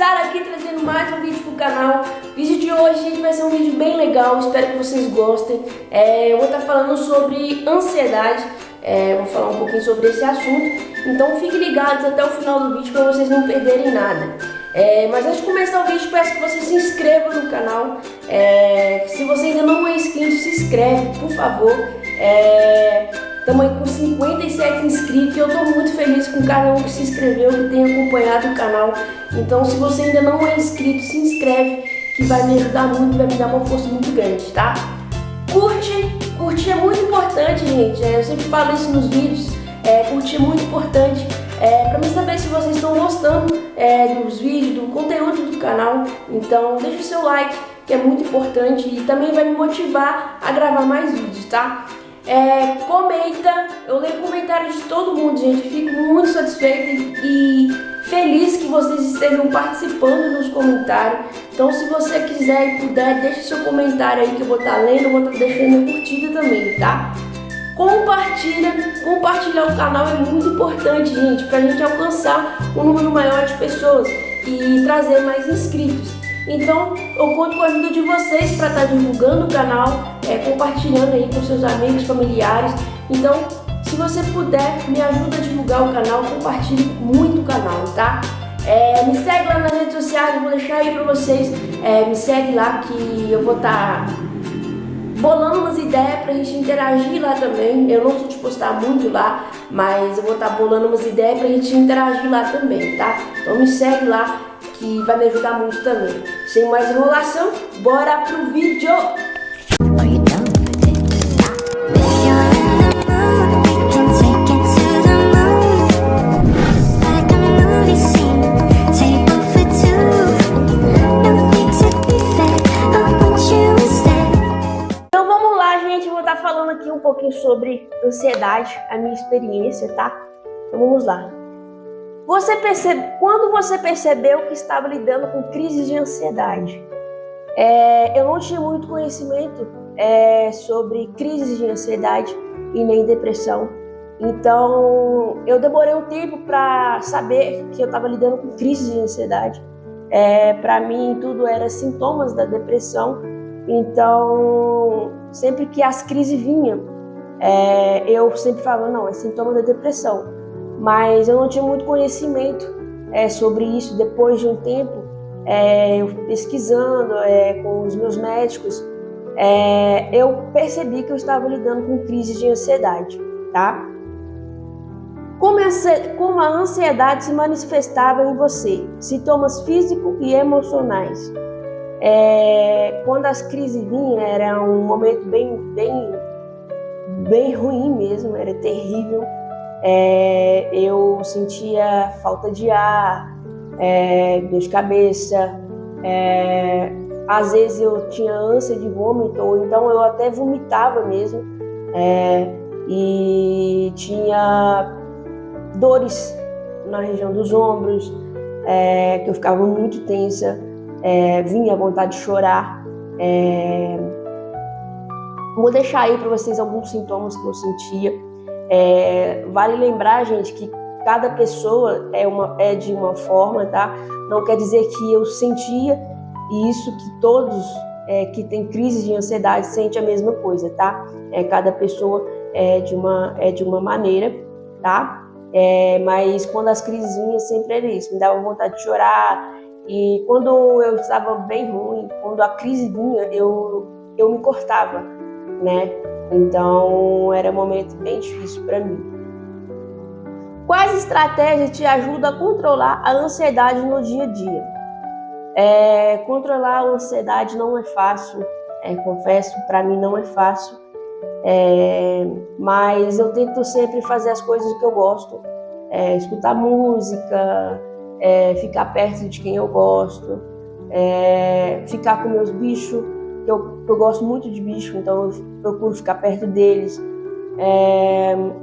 Sara aqui trazendo mais um vídeo pro canal. O vídeo de hoje, gente, vai ser um vídeo bem legal, espero que vocês gostem. Eu vou estar falando sobre ansiedade, vou falar um pouquinho sobre esse assunto. Então fiquem ligados até o final do vídeo para vocês não perderem nada. Mas antes de começar o vídeo, peço que você se inscreva no canal. Se você ainda não é inscrito, se inscreve, por favor. Estamos aí com 57 inscritos e eu estou muito feliz com cada um que se inscreveu, que tem acompanhado o canal. Então, se você ainda não é inscrito, se inscreve, que vai me ajudar muito, vai me dar uma força muito grande, tá? Curtir é muito importante, gente. Eu sempre falo isso nos vídeos. Curtir é muito importante para mim saber se vocês estão gostando dos vídeos, do conteúdo do canal. Então, deixa o seu like, que é muito importante e também vai me motivar a gravar mais vídeos, tá? Comenta, eu leio comentários de todo mundo, gente. Fico muito satisfeita e feliz que vocês estejam participando nos comentários. Então, se você quiser e puder, deixe seu comentário aí que eu vou estar lendo, eu vou estar deixando a curtida também, tá? Compartilhar o canal é muito importante, gente, pra gente alcançar um número maior de pessoas e trazer mais inscritos. Então, eu conto com a ajuda de vocês para estar divulgando o canal, compartilhando aí com seus amigos, familiares. Então, se você puder, me ajuda a divulgar o canal, compartilhe muito o canal, tá? Me segue lá nas redes sociais, eu vou deixar aí para vocês. Me segue lá que eu vou estar bolando umas ideias pra gente interagir lá também. Eu não sou de postar muito lá, mas eu vou estar bolando umas ideias pra gente interagir lá também, tá? Então me segue lá, que vai me ajudar muito também. Sem mais enrolação, bora pro vídeo! Então vamos lá, gente, eu vou estar falando aqui um pouquinho sobre ansiedade, a minha experiência, tá? Então vamos lá. Quando você percebeu que estava lidando com crises de ansiedade? Eu não tinha muito conhecimento sobre crises de ansiedade e nem depressão. Então, eu demorei um tempo para saber que eu estava lidando com crises de ansiedade. Para mim, tudo era sintomas da depressão. Então, sempre que as crises vinham, eu sempre falava, não, é sintoma da depressão. Mas eu não tinha muito conhecimento sobre isso. Depois de um tempo, eu pesquisando com os meus médicos, eu percebi que eu estava lidando com crises de ansiedade, tá? Como a ansiedade se manifestava em você? Sintomas físicos e emocionais. Quando as crises vinham, era um momento bem ruim mesmo, era terrível. Eu sentia falta de ar, dor de cabeça, às vezes eu tinha ânsia de vômito, ou então eu até vomitava mesmo, e tinha dores na região dos ombros, que eu ficava muito tensa, vinha a vontade de chorar. Vou deixar aí para vocês alguns sintomas que eu sentia. Vale lembrar, gente, que cada pessoa é de uma forma, tá? Não quer dizer que eu sentia isso, que todos que têm crise de ansiedade sentem a mesma coisa, tá? Cada pessoa é de uma maneira, tá? Mas quando as crises vinham, sempre era isso, me dava vontade de chorar. E quando eu estava bem ruim, quando a crise vinha, eu me cortava, né? Então, era um momento bem difícil para mim. Quais estratégias te ajudam a controlar a ansiedade no dia a dia? Controlar a ansiedade não é fácil, confesso, para mim não é fácil. Mas eu tento sempre fazer as coisas que eu gosto. Escutar música, ficar perto de quem eu gosto, ficar com meus bichos. Eu gosto muito de bicho, então eu procuro ficar perto deles.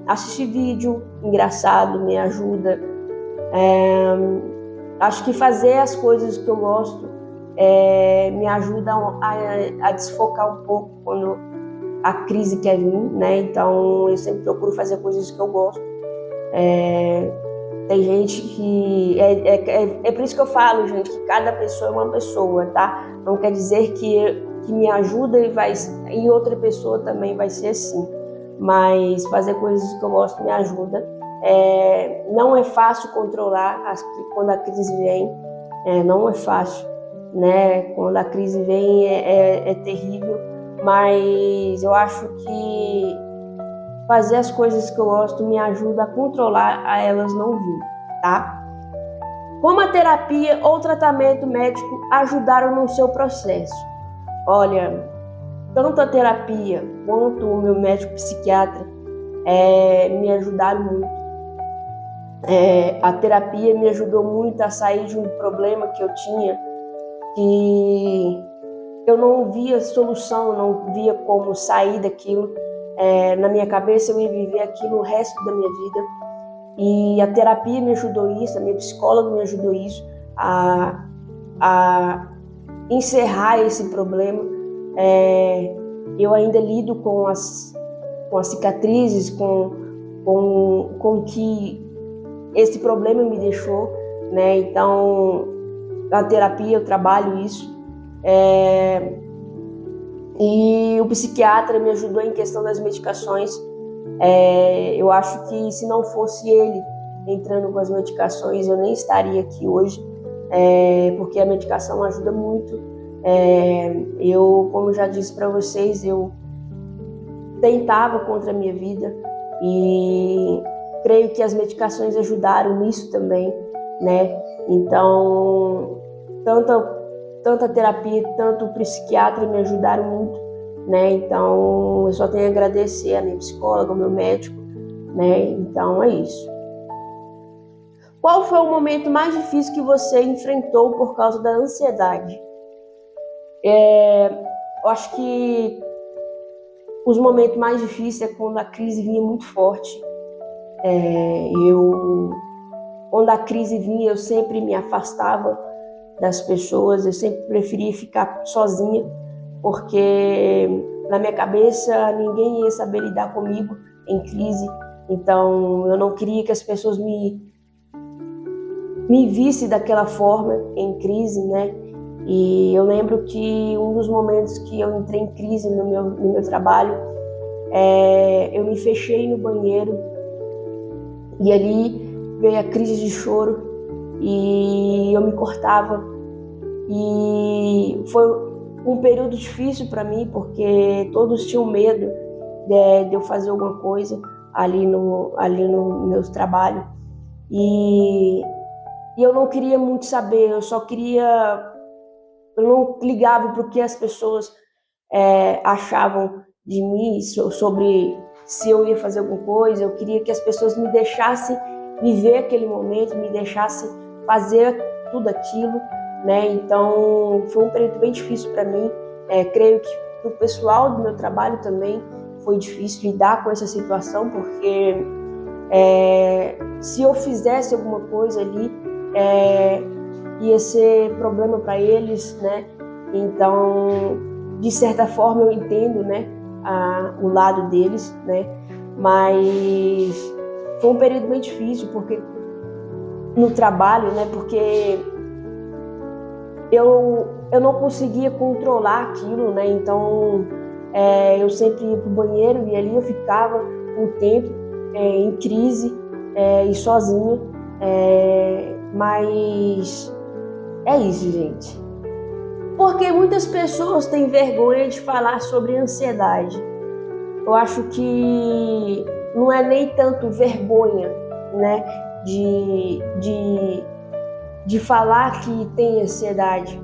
Assistir vídeo engraçado me ajuda. Acho que fazer as coisas que eu gosto me ajuda a desfocar um pouco quando a crise quer vir, né? Então eu sempre procuro fazer coisas que eu gosto. Tem gente que... É por isso que eu falo, gente, que cada pessoa é uma pessoa, tá? Não quer dizer que me ajuda e outra pessoa também vai ser assim. Mas fazer coisas que eu gosto me ajuda. Não é fácil controlar quando a crise vem. Não é fácil, né? Quando a crise vem é terrível. Mas eu acho que fazer as coisas que eu gosto me ajuda a controlar a elas não vir, tá? Como a terapia ou tratamento médico ajudaram no seu processo? Olha, tanto a terapia quanto o meu médico psiquiatra me ajudaram muito. A terapia me ajudou muito a sair de um problema que eu tinha, que eu não via solução, não via como sair daquilo. Na minha cabeça eu ia viver aquilo o resto da minha vida. E a terapia me ajudou isso, a minha psicóloga me ajudou isso, a encerrar esse problema. Eu ainda lido com as cicatrizes, com que esse problema me deixou, né? Então, na terapia eu trabalho isso. E o psiquiatra me ajudou em questão das medicações. Eu acho que se não fosse ele entrando com as medicações, eu nem estaria aqui hoje, porque a medicação ajuda muito. Como eu já disse para vocês, eu tentava contra a minha vida e creio que as medicações ajudaram nisso também, né? Então, tanto a terapia, tanto o psiquiatra me ajudaram muito, né? Então, eu só tenho a agradecer a minha psicóloga, ao meu médico, né? Então, é isso. Qual foi o momento mais difícil que você enfrentou por causa da ansiedade? Eu acho que os momentos mais difíceis é quando a crise vinha muito forte. Quando a crise vinha, eu sempre me afastava das pessoas, eu sempre preferia ficar sozinha, porque na minha cabeça ninguém ia saber lidar comigo em crise. Então eu não queria que as pessoas me vissem daquela forma em crise, né? E eu lembro que um dos momentos que eu entrei em crise no meu trabalho, eu me fechei no banheiro e ali veio a crise de choro e eu me cortava. E foi um período difícil para mim, porque todos tinham medo de eu fazer alguma coisa ali no meu trabalho. E eu não queria muito saber, eu não ligava para o que as pessoas achavam de mim, sobre se eu ia fazer alguma coisa. Eu queria que as pessoas me deixassem viver aquele momento, me deixassem fazer tudo aquilo, né? Então, foi um período bem difícil para mim. Creio que para o pessoal do meu trabalho também foi difícil lidar com essa situação, porque se eu fizesse alguma coisa ali, ia ser problema para eles, né? Então, de certa forma, eu entendo, né, o lado deles, né? Mas foi um período bem difícil, porque no trabalho, né? Porque eu não conseguia controlar aquilo, né? Então, eu sempre ia pro banheiro e ali eu ficava um tempo em crise e sozinha. Mas é isso, gente. Porque muitas pessoas têm vergonha de falar sobre ansiedade. Eu acho que não é nem tanto vergonha, né, de falar que tem ansiedade.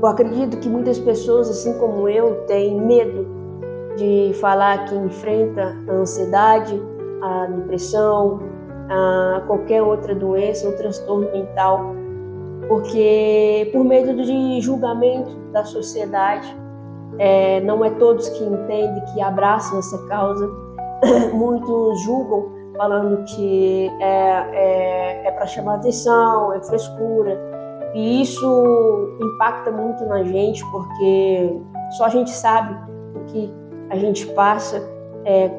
Eu acredito que muitas pessoas, assim como eu, têm medo de falar que enfrenta a ansiedade, a depressão, a qualquer outra doença ou transtorno mental, porque por medo de julgamento da sociedade. Não é todos que entendem, que abraçam essa causa. Muitos julgam, falando que é para chamar atenção, é frescura. E isso impacta muito na gente, porque só a gente sabe o que a gente passa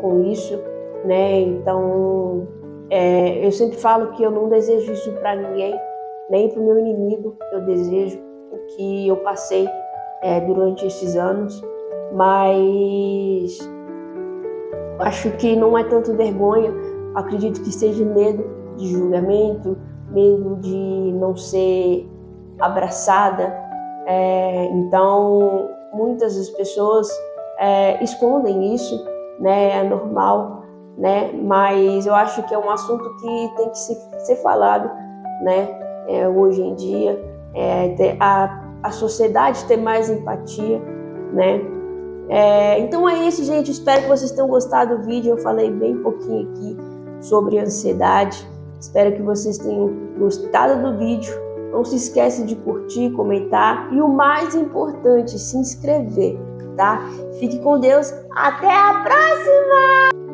com isso, né? Então, Eu sempre falo que eu não desejo isso para ninguém, nem para o meu inimigo. Eu desejo o que eu passei durante esses anos, mas acho que não é tanto vergonha, acredito que seja medo de julgamento, medo de não ser abraçada. Então, muitas das pessoas escondem isso, né? É normal, né? Mas eu acho que é um assunto que tem que ser falado, né? Hoje em dia, a sociedade ter mais empatia, né? Então é isso, gente. Espero que vocês tenham gostado do vídeo. Eu falei bem pouquinho aqui sobre ansiedade. Espero que vocês tenham gostado do vídeo. Não se esqueça de curtir, comentar e o mais importante, se inscrever, tá? Fique com Deus. Até a próxima!